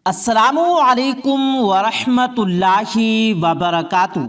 السلام علیکم ورحمۃ اللہ وبرکاتہ۔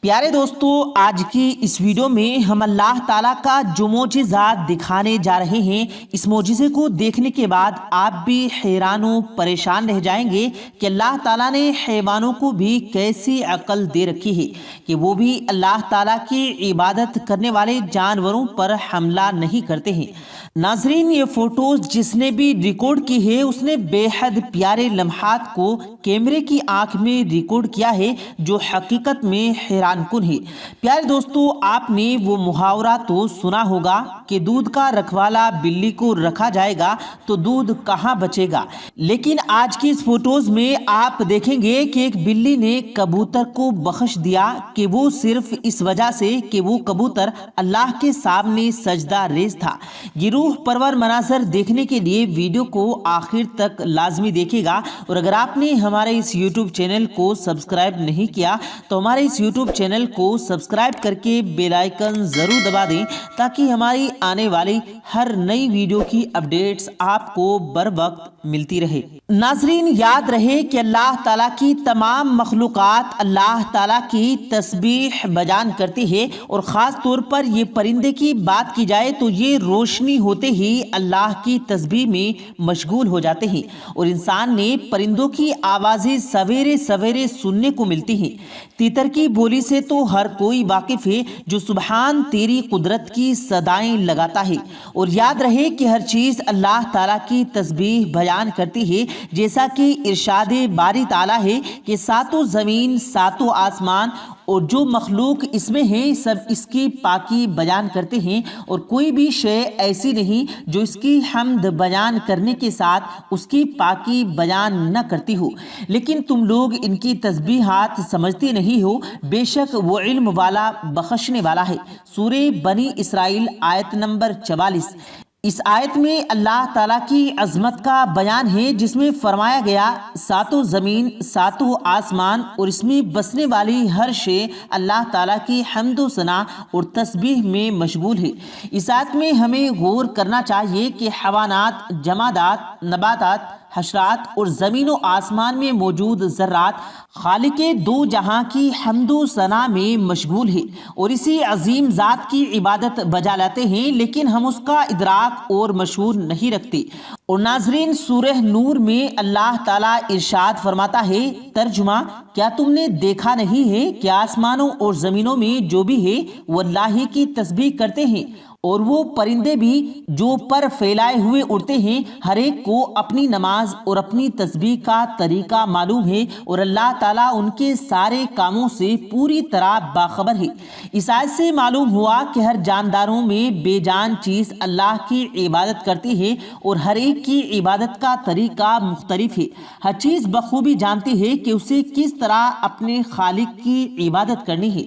پیارے دوستو، آج کی اس ویڈیو میں ہم اللہ تعالیٰ کا جو معجزات دکھانے جا رہے ہیں، اس معجزے کو دیکھنے کے بعد آپ بھی حیران و پریشان رہ جائیں گے کہ اللہ تعالیٰ نے حیوانوں کو بھی کیسی عقل دے رکھی ہے کہ وہ بھی اللہ تعالیٰ کی عبادت کرنے والے جانوروں پر حملہ نہیں کرتے ہیں۔ ناظرین، یہ فوٹوز جس نے بھی ریکارڈ کی ہے اس نے بے حد پیارے لمحات کو کیمرے کی آنکھ میں ریکارڈ کیا ہے جو حقیقت میں حیران کن ہے۔ پیارے دوستو، آپ نے وہ محاورہ تو سنا ہوگا کہ دودھ کا رکھوالا بلی کو رکھا جائے گا تو دودھ کہاں بچے گا، لیکن آج کی اس فوٹوز میں آپ دیکھیں گے کہ ایک بلی نے کبوتر کو بخش دیا کہ وہ صرف اس وجہ سے کہ وہ کبوتر اللہ کے سامنے سجدہ ریز تھا۔ یہ روح پرور مناظر دیکھنے کے لیے ویڈیو کو آخر تک لازمی دیکھے گا، اور اگر آپ نے ہمارے اس یوٹیوب چینل کو سبسکرائب نہیں کیا تو ہمارے اس یوٹیوب چینل کو سبسکرائب کر کے بیل آئیکن ضرور دبا دیں تاکہ ہماری آنے والی ہر نئی ویڈیو کی اپڈیٹس آپ کو بر وقت ملتی رہے۔ ناظرین، یاد رہے کہ اللہ تعالیٰ کی تمام مخلوقات اللہ تعالیٰ کی تسبیح بیان کرتی ہے، اور خاص طور پر یہ پرندے کی بات کی جائے تو یہ روشنی ہوتے ہی اللہ کی تسبیح میں مشغول ہو جاتے ہیں، اور انسان نے پرندوں کی آوازیں سویرے سویرے سننے کو ملتی ہیں۔ تیتر کی بولی سے تو ہر کوئی واقف ہے جو سبحان تیری قدرت کی صدائیں لگاتا ہے، اور یاد رہے کہ ہر چیز اللہ تعالیٰ کی تسبیح بیان کرتی ہے، جیسا کہ ارشاد باری تعالیٰ ہے کہ ساتوں زمین ساتوں آسمان اور جو مخلوق اس میں ہیں سب اس کی پاکی بیان کرتے ہیں، اور کوئی بھی شے ایسی نہیں جو اس کی حمد بیان کرنے کے ساتھ اس کی پاکی بیان نہ کرتی ہو، لیکن تم لوگ ان کی تسبیحات سمجھتے نہیں ہو، بے شک وہ علم والا بخشنے والا ہے۔ سورہ بنی اسرائیل آیت نمبر 44۔ اس آیت میں اللہ تعالیٰ کی عظمت کا بیان ہے، جس میں فرمایا گیا ساتوں زمین ساتوں آسمان اور اس میں بسنے والی ہر شے اللہ تعالیٰ کی حمد و ثنا اور تسبیح میں مشغول ہے۔ اس آیت میں ہمیں غور کرنا چاہیے کہ حیوانات، جمادات، نباتات، حشرات اور زمین و آسمان میں موجود ذرات خالق دو جہاں کی حمد و ثنا میں مشغول ہے اور اسی عظیم ذات کی عبادت بجا لاتے ہیں، لیکن ہم اس کا ادراک اور مشہور نہیں رکھتے۔ اور ناظرین، سورہ نور میں اللہ تعالیٰ ارشاد فرماتا ہے، ترجمہ: کیا تم نے دیکھا نہیں ہے کہ آسمانوں اور زمینوں میں جو بھی ہے وہ اللہ ہی کی تسبیح کرتے ہیں، اور وہ پرندے بھی جو پر پھیلائے ہوئے اڑتے ہیں، ہر ایک کو اپنی نماز اور اپنی تسبیح کا طریقہ معلوم ہے، اور اللہ تعالیٰ ان کے سارے کاموں سے پوری طرح باخبر ہے۔ اس آیت سے معلوم ہوا کہ ہر جانداروں میں بے جان چیز اللہ کی عبادت کرتی ہے، اور ہر ایک کی عبادت کا طریقہ مختلف ہے۔ ہر چیز بخوبی جانتی ہے کہ اسے کس طرح اپنے خالق کی عبادت کرنی ہے۔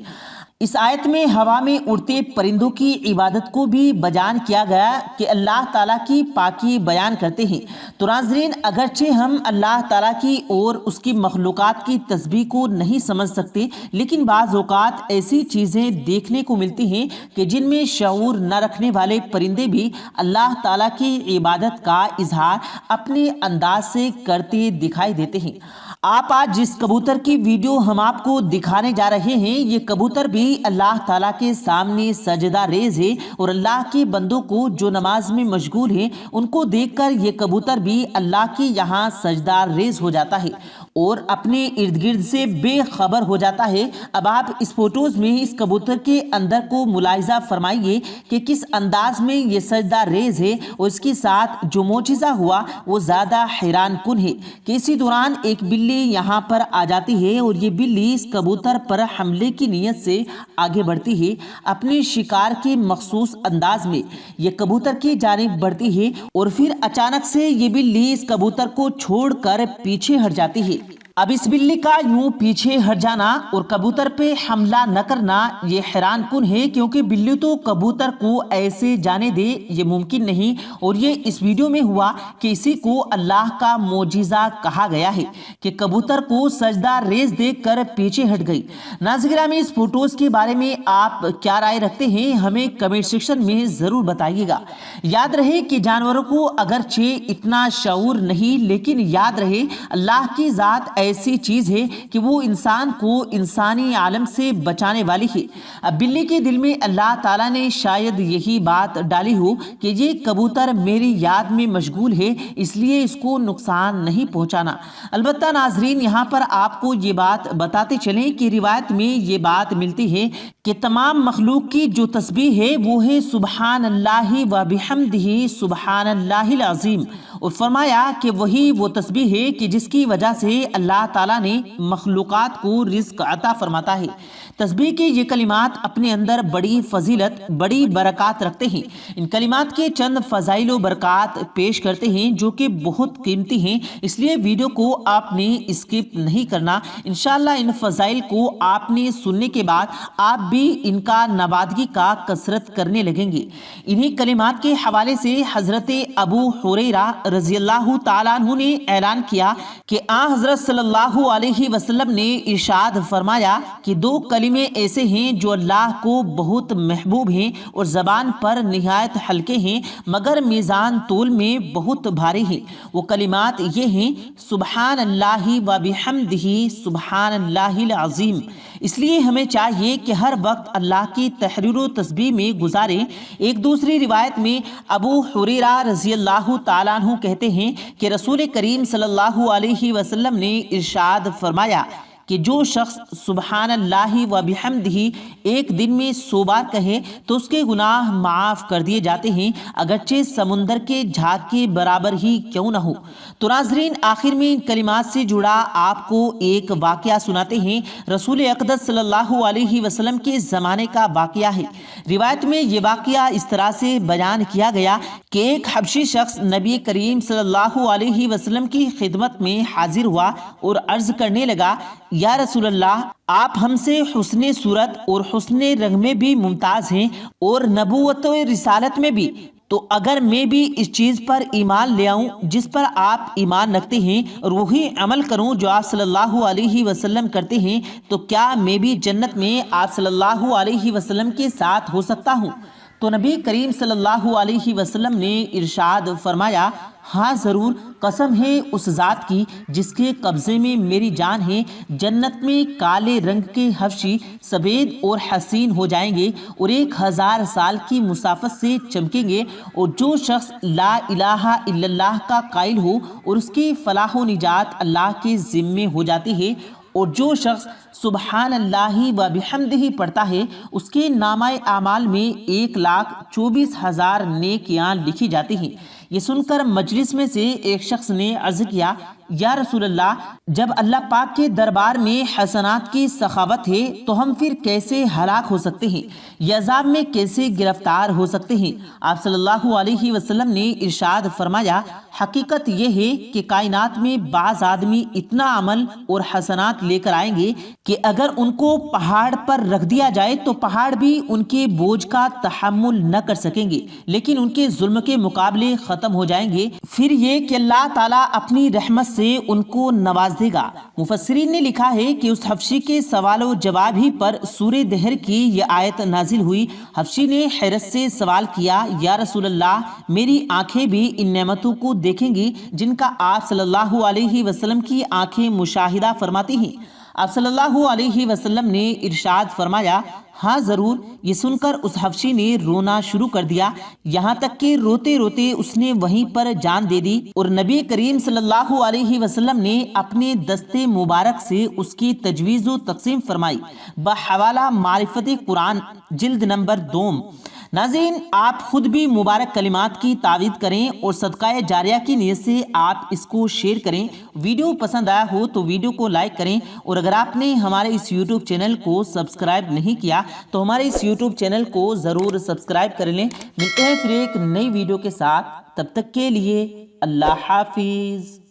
اس آیت میں ہوا میں اڑتے پرندوں کی عبادت کو بھی بیان کیا گیا کہ اللہ تعالیٰ کی پاکی بیان کرتے ہیں۔ تو ناظرین، اگرچہ ہم اللہ تعالیٰ کی اور اس کی مخلوقات کی تسبیح کو نہیں سمجھ سکتے، لیکن بعض اوقات ایسی چیزیں دیکھنے کو ملتی ہیں کہ جن میں شعور نہ رکھنے والے پرندے بھی اللہ تعالیٰ کی عبادت کا اظہار اپنے انداز سے کرتے دکھائی دیتے ہیں۔ آپ آج جس کبوتر کی ویڈیو ہم آپ کو دکھانے جا رہے ہیں، یہ کبوتر بھی اللہ تعالیٰ کے سامنے سجدہ ریز ہے، اور اللہ کے بندوں کو جو نماز میں مشغول ہیں ان کو دیکھ کر یہ کبوتر بھی اللہ کے یہاں سجدہ ریز ہو جاتا ہے اور اپنے ارد گرد سے بے خبر ہو جاتا ہے۔ اب آپ اس فوٹوز میں اس کبوتر کے اندر کو ملاحظہ فرمائیے کہ کس انداز میں یہ سجدہ ریز ہے، اور اس کے ساتھ جو معجزہ ہوا وہ زیادہ حیران کن ہے کہ اسی دوران ایک بلی یہاں پر آ جاتی ہے، اور یہ بلی اس کبوتر پر حملے کی نیت سے آگے بڑھتی ہے۔ اپنے شکار کے مخصوص انداز میں یہ کبوتر کی جانب بڑھتی ہے، اور پھر اچانک سے یہ بلی اس کبوتر کو چھوڑ کر پیچھے ہٹ جاتی ہے۔ अब इस बिल्ली का यूं पीछे हट जाना और कबूतर पे हमला न करना ये हैरान कुन है, क्योंकि बिल्ली तो कबूतर को ऐसे जाने दे ये मुमकिन नहीं। और ये इस वीडियो में हुआ कि इसी को अल्लाह का मोजिज़ा कहा गया है कि कबूतर को सजदा रेज देकर पीछे हट गई। नाज़रीन, इस फोटोज के बारे में आप क्या राय रखते हैं, हमें कमेंट सेक्शन में जरूर बताइएगा। याद रहे कि जानवरों को अगरचे इतना शऊर नहीं, लेकिन याद रहे अल्लाह की जात ऐसी चीज है कि वो इंसान को इंसानी आलम से बचाने वाली है। अब बिल्ली के दिल में अल्लाह ताला ने शायद यही बात डाली हो कि ये कबूतर मेरी याद में मशगूल है, इसलिए इसको नुकसान नहीं पहुंचाना। अलबत्ता नाजरीन, यहाँ पर आपको ये बात बताते चलें कि रिवायत में ये बात मिलती है कि तमाम मखलूक की जो तस्बीह है वो है सुबहान अल्लाहि व बिहम्दिही सुबहान अल्लाहिल अज़ीम। और फरमाया कि वही वो तस्बीह है कि जिसकी वजह से अल्लाह ताला ने मखलूकात को रिज़्क़ अता फरमाता है। तस्बीह के ये कलिमात अपने अंदर बड़ी फजीलत, बड़ी बरक़ात रखते हैं। इन कलिमात के चंद फ़ज़ाइल व बरक़ात पेश करते हैं जो कि बहुत कीमती हैं, इसलिए वीडियो को आपने स्किप नहीं करना। इंशाअल्लाह इन फ़ज़ाइल को आपने सुनने के बाद आप भी इनका नवादगी का कसरत करने लगेंगे। इन्हीं कलिमात के हवाले से हज़रत अबू हुरैरा रज़ियल्लाहु ताला अन्हु ने ऐलान किया कि हज़रत सल्लल्लाहु अलैहि वसल्लम ने इरशाद फरमाया कि दो कलिमे ऐसे हैं जो अल्लाह को बहुत महबूब हैं और ज़बान पर निहायत हल्के हैं मगर मीज़ान तोल में बहुत भारी हैं। वो कलिमात ये हैं सुबहान अल्लाहि व बिहम्दिही सुबहान अल्लाहिल अज़ीम। इसलिए हमें चाहिए कि हर वक्त अल्लाह की तहरीर व तस्बीह में गुजारें। एक दूसरी रिवायत में अबू हुरैरा रज़ियल्लाहु ताला अन्हु कहते हैं कि रसूल करीम सल्लल्लाहु अलैहि वसल्लम ने इरशाद फरमाया कि जो शख्स सुबहान अल्लाहि व बिहम्दिही एक दिन में 100 बार कहे तो उसके गुनाह माफ़ कर दिए जाते हैं, अगरचे समुंदर के झाग के बराबर ही क्यों न हो। तो नाज़रीन, आखिर में इन कलिमात से जुड़ा आपको एक वाक़या सुनाते हैं। रसूल अक़दस सल्लल्लाहु अलैहि वसल्लम के ज़माने का वाक़या है। रिवायत में ये वाक़या इस तरह से बयान किया गया कि एक हबशी शख्स नबी करीम सल्लल्लाहु अलैहि वसल्लम की खिदमत में हाजिर हुआ और अर्ज़ करने लगा, या रसूल अल्लाह, आप हमसे हुस्ने सूरत और हुस्ने रंग में भी मुमताज़ हैं और नबूवत और रिसालत में भी। तो अगर मैं भी इस चीज़ पर ईमान ले आऊं जिस पर आप ईमान रखते हैं और वही अमल करूं जो आप सल्लल्लाहु अलैहि वसल्लम करते हैं, तो क्या मैं भी जन्नत में आप सल्लल्लाहु अलैहि वसल्लम के साथ हो सकता हूं? तो नबी करीम सल्लल्लाहु अलैहि वसल्लम ने इरशाद फरमाया, हाँ ज़रूर, कसम है उस ज़ात की जिसके कब्ज़े में मेरी जान है, जन्नत में काले रंग के हफ्शी सफ़ेद और हसीन हो जाएंगे और 1000 साल की मुसाफत से चमकेंगे। और जो शख्स ला इलाहा इल्लल्लाह का कायल हो और उसकी फलाह व निजात अल्लाह के ज़िम्मे हो जाती है, और जो शख्स सुबहान अल्लाहि व बिहम्दिही पढ़ता है उसके नामाए आमाल में 1,24,000 नेकियां लिखी जाती हैं। ये सुनकर मजलिस में से एक शख्स ने अर्ज किया, या रसूल अल्लाह, जब अल्लाह पाक के दरबार में हसनात की सखावत है तो हम फिर कैसे हलाक हो सकते हैं, या अज़ाब में कैसे गिरफ्तार हो सकते हैं? आप सल्लल्लाहु अलैहि वसल्लम ने इरशाद फरमाया, हकीकत यह है कि कायनात में बाज़ आदमी इतना अमल और हसनात लेकर आएंगे कि अगर उनको पहाड़ पर रख दिया जाए तो पहाड़ भी उनके बोझ का तहम्मुल न कर सकेंगे, लेकिन उनके जुल्म के मुकाबले खत्म हो जाएंगे। फिर ये कि अल्लाह ताला अपनी रहमत से उनको नवाज देगा। मुफस्सिरीन ने लिखा है कि उस हफ्शी के सवाल जवाब ही पर सूरे दहर की यह आयत नाजिल हुई। हफ्शी ने हैरत से सवाल किया, या रसूल अल्लाह, मेरी आंखें भी इन नेमतों को देखेंगी जिनका आप सल्लल्लाहु अलैहि वसल्लम की आंखें मुशाहिदा फरमाती हैं? आप सल्लल्लाहु अलैहि वसल्लम ने इरशाद फरमाया, हाँ ज़रूर। ये सुनकर उस हफ्शी ने रोना शुरू कर दिया, यहाँ तक कि रोते रोते उसने वहीं पर जान दे दी। और नबी करीम सल्लल्लाहु अलैहि वसल्लम ने अपने दस्ते मुबारक से उसकी तजवीज़ व तक़सीम फरमाई बहवाला मारिफत कुरान जिल्द नंबर 2। नाज़रीन, आप खुद भी मुबारक कलिमात की तावीद करें और सदकाए जारिया की नीयत से आप इसको शेयर करें। वीडियो पसंद आया हो तो वीडियो को लाइक करें, और अगर आपने हमारे इस यूट्यूब चैनल को सब्सक्राइब नहीं किया तो हमारे इस यूट्यूब चैनल को ज़रूर सब्सक्राइब कर लें। मिलते हैं फिर एक नई वीडियो के साथ, तब तक के लिए अल्लाह हाफिज़।